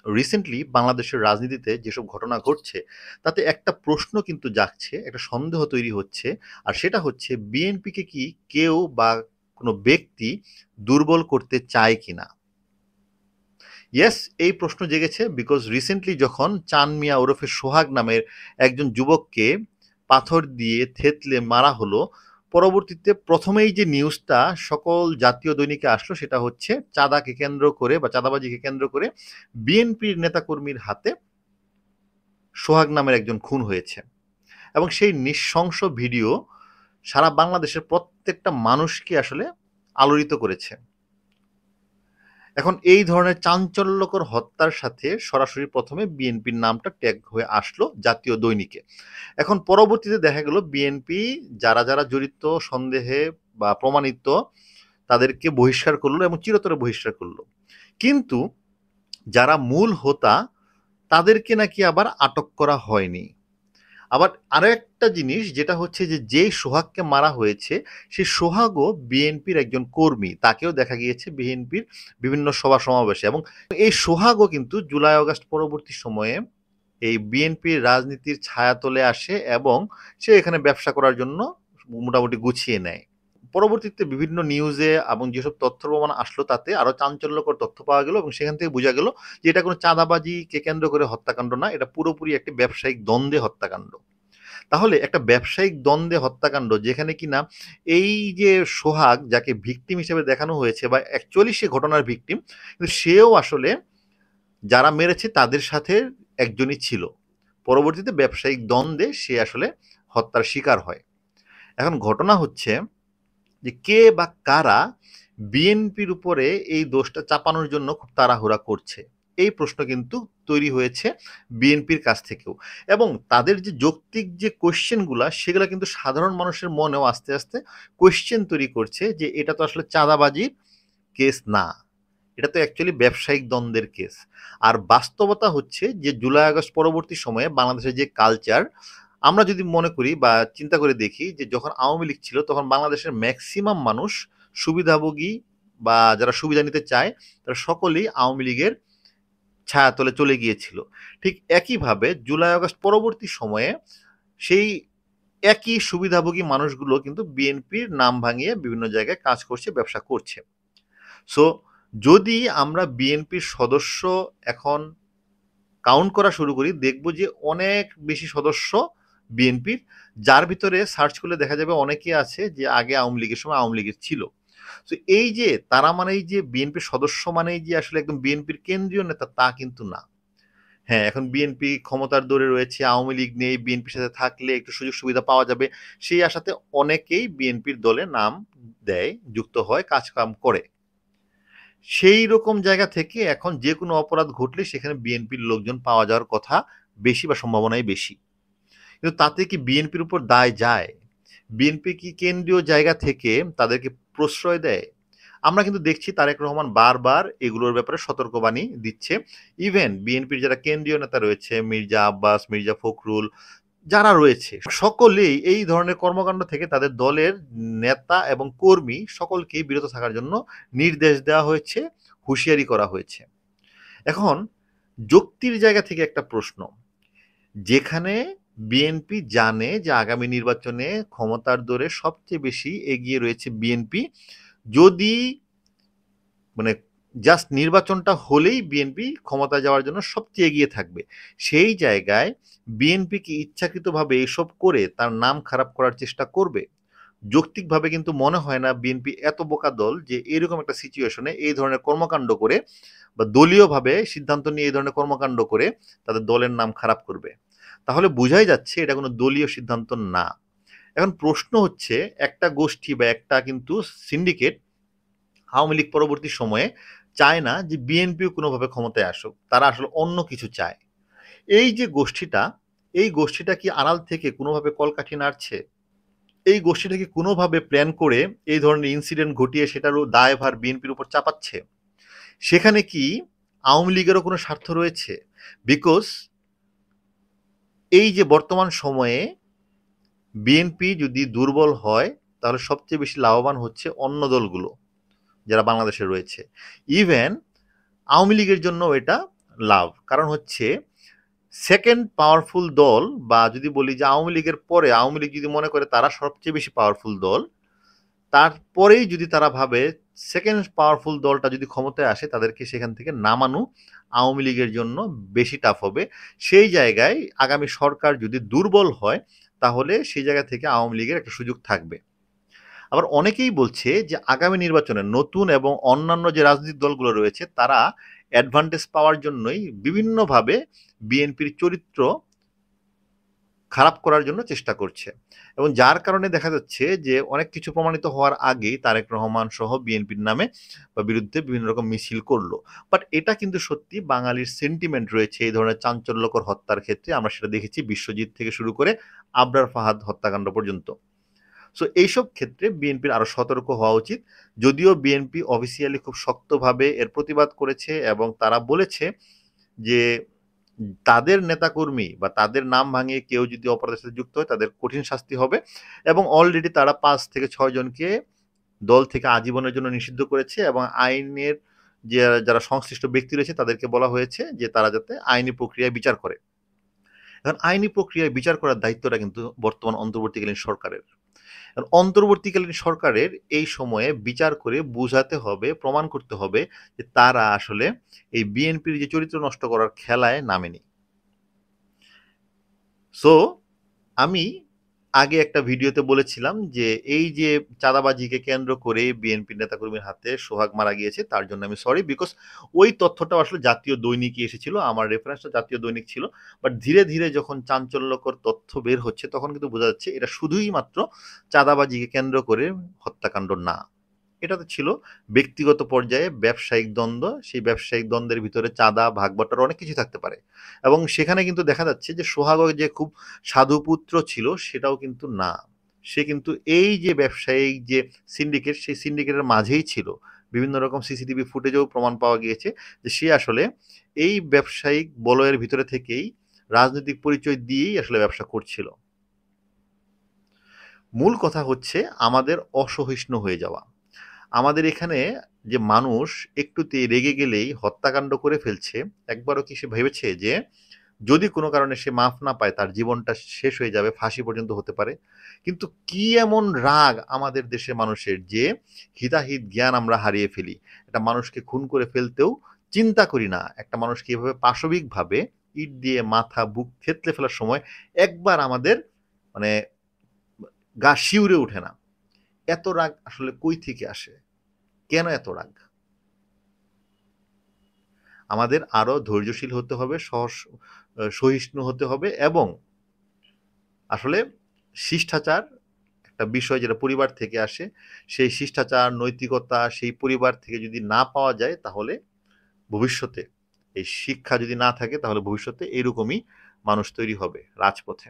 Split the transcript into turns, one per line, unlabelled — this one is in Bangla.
রিসেন্টলি বাংলাদেশের রাজনীতিতে যেসব ঘটনা ঘটছে তাতে একটা প্রশ্ন কিন্তু জাগছে, একটা সন্দেহ তৈরি হচ্ছে। আর সেটা হচ্ছে বিএনপিকে কি কেউ বা কোনো ব্যক্তি দুর্বল করতে চায় কিনা। ইয়েস, এই প্রশ্ন জেগেছে বিকজ রিসেন্টলি যখন চান মিয়া ওরফে সোহাগ নামের একজন যুবককে পাথর দিয়ে থেতলে মারা হলো, পরবর্তীতে প্রথমেই যে নিউজটা সকল জাতীয় দৈনিকে আসলো সেটা হচ্ছে চাঁদাকে কেন্দ্র করে বা চাঁদাবাজিকে কেন্দ্র করে বিএনপির নেতাকর্মীর হাতে সোহাগ নামের একজন খুন হয়েছে। এবং সেই নৃশংস ভিডিও সারা বাংলাদেশের প্রত্যেকটা মানুষকে আসলে আলোড়িত করেছে। এখন এই ধরনের চাঞ্চল্যকর হত্যার সাথে সরাসরি প্রথমে বিএনপির নামটা ট্যাগ হয়ে আসলো জাতীয় দৈনিকে। এখন পরবর্তীতে দেখা গেল বিএনপি যারা যারা জড়িত সন্দেহে বা প্রমাণিত তাদেরকে বহিষ্কার করলো এবং চিরতরে বহিষ্কার করলো। কিন্তু যারা মূল হোতা তাদেরকে নাকি আবার আটক করা হয়নি। আবার আরো একটা জিনিস যেটা হচ্ছে যে সোহাগকে মারা হয়েছে সেই সোহাগও বিএনপির একজন কর্মী, তাকেও দেখা গিয়েছে বিএনপির বিভিন্ন সভা সমাবেশে। এবং এই সোহাগও কিন্তু জুলাই আগস্ট পরবর্তী সময়ে এই বিএনপির রাজনীতির ছায়াতলে আসে এবং সে এখানে ব্যবসা করার জন্য মোটামুটি গুছিয়ে নেয়। পরবর্তীতে বিভিন্ন নিউজে এবং যেসব তথ্য প্রমাণ আসলো তাতে আরো চাঞ্চল্যকর তথ্য পাওয়া গেল এবং সেখান থেকে বোঝা গেল যে এটা কোনো চাঁদাবাজিকে কেন্দ্র করে হত্যাকাণ্ড না, এটা পুরোপুরি একটি ব্যবসায়িক দ্বন্দ্বে হত্যাকাণ্ড। তাহলে একটা ব্যবসায়িক দ্বন্দ্বে হত্যাকাণ্ড যেখানে কিনা এই যে সোহাগ যাকে ভিকটিম হিসেবে দেখানো হয়েছে বা অ্যাকচুয়ালি সে ঘটনার ভিকটিম, কিন্তু সেও আসলে যারা মেরেছে তাদের সাথে একজনই ছিল। পরবর্তীতে ব্যবসায়িক দ্বন্দ্বে সে আসলে হত্যার শিকার হয়। এখন ঘটনা হচ্ছে যে কে বা কারা বিএনপির উপরে এই দোষটা চাপানোর জন্য খুব তাড়াহুড়া করছে, এই প্রশ্ন কিন্তু তৈরি হয়েছে বিএনপির কাছ থেকেও। এবং তাদের যে যৌক্তিক যে কোয়েশ্চেনগুলা সেগুলো কিন্তু সাধারণ মানুষের মনেও আস্তে আস্তে কোয়েশ্চেন তৈরি করছে যে এটা তো আসলে চাঁদাবাজির কেস না, এটা তো অ্যাকচুয়ালি ব্যবসায়িক দ্বন্দ্বের কেস। আর বাস্তবতা হচ্ছে যে জুলাই আগস্ট পরবর্তী সময়ে বাংলাদেশের যে কালচার, আমরা যদি মনে করি বা চিন্তা করে দেখি যে যখন আওয়ামী লীগ ছিল তখন বাংলাদেশের ম্যাক্সিমাম মানুষ সুবিধাভোগী বা যারা সুবিধা নিতে চায় তারা সকলেই আওয়ামী লীগের ছায়াতলে চলে গিয়েছিল। ঠিক একইভাবে জুলাই আগস্ট পরবর্তী সময়ে সেই একই সুবিধাভোগী মানুষগুলো কিন্তু বিএনপির নাম ভাঙিয়ে বিভিন্ন জায়গায় কাজ করছে, ব্যবসা করছে। সো যদি আমরা বিএনপির সদস্য এখন কাউন্ট করা শুরু করি দেখব যে অনেক বেশি সদস্য বিএনপির, যার ভিতরে সার্চ করলে দেখা যাবে অনেকে আছে যে আগে আওয়ামী লীগের সময় আওয়ামী লীগের ছিল। তো এই যে তারা মানেই যে বিএনপির সদস্য মানেই যে আসলে একদম বিএনপির কেন্দ্রীয় নেতা তা কিন্তু না। হ্যাঁ, এখন বিএনপি ক্ষমতার দৌড়ে রয়েছে, আওয়ামী লীগ নেই, বিএনপির সাথে থাকলে একটু সুযোগ সুবিধা পাওয়া যাবে, সেই আশাতে অনেকেই বিএনপির দলে নাম দেয়, যুক্ত হয়, কাজকাম করে। সেই রকম জায়গা থেকে এখন যে কোনো অপরাধ ঘটলে সেখানে বিএনপির লোকজন পাওয়া যাওয়ার কথা বেশি বা সম্ভাবনাই বেশি। কিন্তু তাতে কি বিএনপির উপর দায় যায়? বিএনপি কি কেন্দ্রীয় জায়গা থেকে তাদেরকে প্রশ্রয় দেয়? আমরা কিন্তু দেখছি তারেক রহমান বারবার এগুলোর ব্যাপারে সতর্কবাণী দিচ্ছে। ইভেন বিএনপির যারা কেন্দ্রীয় নেতা রয়েছে মির্জা আব্বাস, মির্জা ফখরুল যারা রয়েছে সকলেই এই ধরনের কর্মকাণ্ড থেকে তাদের দলের নেতা এবং কর্মী সকলকেই বিরত থাকার জন্য নির্দেশ দেওয়া হয়েছে, হুঁশিয়ারি করা হয়েছে। এখন যুক্তির জায়গা থেকে একটা প্রশ্ন, যেখানে বিএনপি জানে যে আগামী নির্বাচনে ক্ষমতার দৌড়ে সবচেয়ে বেশি এগিয়ে রয়েছে বিএনপি, যদি মানে জাস্ট নির্বাচনটা হলেই বিএনপি ক্ষমতায় যাওয়ার জন্য সবচেয়ে এগিয়ে থাকবে, সেই জায়গায় বিএনপি কি ইচ্ছাকৃতভাবে এসব করে তার নাম খারাপ করার চেষ্টা করবে? যৌক্তিকভাবে কিন্তু মনে হয় না বিএনপি এত বোকা দল যে এরকম একটা সিচুয়েশনে এই ধরনের কর্মকাণ্ড করে বা দলীয়ভাবে সিদ্ধান্ত নিয়ে এই ধরনের কর্মকাণ্ড করে তাদের দলের নাম খারাপ করবে। তাহলে বোঝাই যাচ্ছে এটা কোনো দলীয় সিদ্ধান্ত না। এখন প্রশ্ন হচ্ছে একটা গোষ্ঠী বা একটা কিন্তু সিন্ডিকেট আওয়ামী লীগ পরবর্তী সময়ে চায় না যে বিএনপিও কোনোভাবে ক্ষমতায় আসুক, তারা আসলে অন্য কিছু চায়। এই যে গোষ্ঠীটা, এই গোষ্ঠীটা কি আড়াল থেকে কোনোভাবে কলকাঠি নাড়ছে? এই গোষ্ঠীটা কি কোনোভাবে প্ল্যান করে এই ধরনের ইনসিডেন্ট ঘটিয়ে সেটারও দায়ভার বিএনপির উপর চাপাচ্ছে? সেখানে কি আওয়ামী লীগেরও কোনো স্বার্থ রয়েছে? বিকজ এই যে বর্তমান সময়ে বিএনপি যদি দুর্বল হয় তাহলে সবচেয়ে বেশি লাভবান হচ্ছে অন্য দলগুলো যারা বাংলাদেশে রয়েছে। ইভেন আওয়ামী লীগের জন্য এটা লাভ। কারণ হচ্ছে সেকেন্ড পাওয়ারফুল দল, বা যদি বলি যে আওয়ামী লীগের পরে আওয়ামী লীগ যদি মনে করে তারা সবচেয়ে বেশি পাওয়ারফুল দল, তারপরেই যদি তারা ভাবে সেকেন্ড পাওয়ারফুল দলটা যদি ক্ষমতায় আসে তাদেরকে সেখান থেকে নামানো আওয়ামী লীগের জন্য বেশি টাফ হবে। সেই জায়গায় আগামী সরকার যদি দুর্বল হয় তাহলে সেই জায়গা থেকে আওয়ামী লীগের একটা সুযোগ থাকবে। আবার অনেকেই বলছে যে আগামী নির্বাচনে নতুন এবং অন্যান্য যে রাজনৈতিক দলগুলো রয়েছে তারা অ্যাডভান্টেজ পাওয়ার জন্যই বিভিন্নভাবে বিএনপির চরিত্র খারাপ করার জন্য চেষ্টা করছে, এবং যার কারণে দেখা যাচ্ছে যে অনেক কিছু প্রমাণিত হওয়ার আগেই তারেক রহমান সহ বিএনপির নামে বা বিরুদ্ধে বিভিন্ন রকম মিছিল করলো। বাট এটা কিন্তু সত্যি বাঙালির সেন্টিমেন্ট রয়েছে এই ধরনের চাঞ্চল্যকর হত্যার ক্ষেত্রে। আমরা সেটা দেখেছি বিশ্বজিৎ থেকে শুরু করে আবরার ফাহাদ হত্যাকাণ্ড পর্যন্ত। সো এইসব ক্ষেত্রে বিএনপির আরো সতর্ক হওয়া উচিত। যদিও বিএনপি অফিসিয়ালি খুব শক্তভাবে এর প্রতিবাদ করেছে এবং তারা বলেছে যে তাদের নেতাকর্মী বা তাদের নাম ভাঙিয়ে কেউ যদি অপরাধের সাথে যুক্ত হয় তাদের কঠিন শাস্তি হবে, এবং অলরেডি তারা 5 থেকে 6 জনকে দল থেকে আজীবনের জন্য নিষিদ্ধ করেছে, এবং আইনের যে যারা সংশ্লিষ্ট ব্যক্তি রয়েছে তাদেরকে বলা হয়েছে যে তারা যাতে আইনি প্রক্রিয়ায় বিচার করে। এখন আইনি প্রক্রিয়ায় বিচার করার দায়িত্বটা কিন্তু বর্তমান অন্তর্বর্তীকালীন সরকারের। অন্তর্বর্তীকালীন সরকারের এই সময়ে বিচার করে বুঝাতে হবে, প্রমাণ করতে হবে যে তারা আসলে এই বিএনপির যে চরিত্র নষ্ট করার খেলায় নামেনি। সো আমি আগে একটা ভিডিওতে বলেছিলাম যে এই যে চাঁদাবাজিকে কেন্দ্র করে বিএনপি নেতাকর্মীর হাতে সোহাগ মারা গিয়েছে তার জন্য আমি সরি, বিকজ ওই তথ্যটা আসলে জাতীয় দৈনিকে এসেছিল, আমার রেফারেন্সটা জাতীয় দৈনিক ছিল। বাট ধীরে ধীরে যখন চাঞ্চল্যকর তথ্য বের হচ্ছে তখন কিন্তু বোঝা যাচ্ছে এটা শুধুই মাত্র চাঁদাবাজিকে কেন্দ্র করে হত্যাকাণ্ড না, এটাতে ছিল ব্যক্তিগত পর্যায়ে ব্যবসায়িক দ্বন্দ্ব। সেই ব্যবসায়িক দ্বন্দ্বের ভিতরে চাঁদা ভাগবাটোয়ারা অনেক কিছু থাকতে পারে, এবং সেখানে কিন্তু দেখা যাচ্ছে যে সোহাগ যে খুব সাধুপুত্র ছিল সেটাও কিন্তু না। সে কিন্তু এই যে ব্যবসায়িক যে সিন্ডিকেট, সেই সিন্ডিকেটের মাঝেই ছিল। বিভিন্ন রকম সিসিটিভি ফুটেজেও প্রমাণ পাওয়া গিয়েছে যে সে আসলে এই ব্যবসায়িক বলয়ের ভিতরে থেকেই রাজনৈতিক পরিচয় দিয়েই আসলে ব্যবসা করছিল। মূল কথা হচ্ছে আমাদের অসহিষ্ণু হয়ে যাওয়া। আমাদের এখানে যে মানুষ একটুতে রেগে গেলেই হত্যাকাণ্ড করে ফেলছে, একবারও কি সে ভেবেছে যে যদি কোনো কারণে সে মাফ না পায় তার জীবনটা শেষ হয়ে যাবে, ফাঁসি পর্যন্ত হতে পারে? কিন্তু কি এমন রাগ আমাদের দেশের মানুষের যে হিতাহিত জ্ঞান আমরা হারিয়ে ফেলি, একটা মানুষকে খুন করে ফেলতেও চিন্তা করি না, একটা মানুষকে এভাবে পাশবিকভাবে ইট দিয়ে মাথা বুক থেতলে ফেলার সময় একবার আমাদের মানে গা শিউরে ওঠে না? এত রাগ আসলে কই থেকে আসে? কেন এত রাগ? আমাদের আরো ধৈর্যশীল হতে হবে, সহিষ্ণু হতে হবে, এবং আসলে শিষ্টাচার একটা বিষয় যেটা পরিবার থেকে আসে, সেই শিষ্টাচার নৈতিকতা সেই পরিবার থেকে যদি না পাওয়া যায় তাহলে ভবিষ্যতে এই শিক্ষা যদি না থাকে তাহলে ভবিষ্যতে এরকমই মানুষ তৈরি হবে রাজপথে।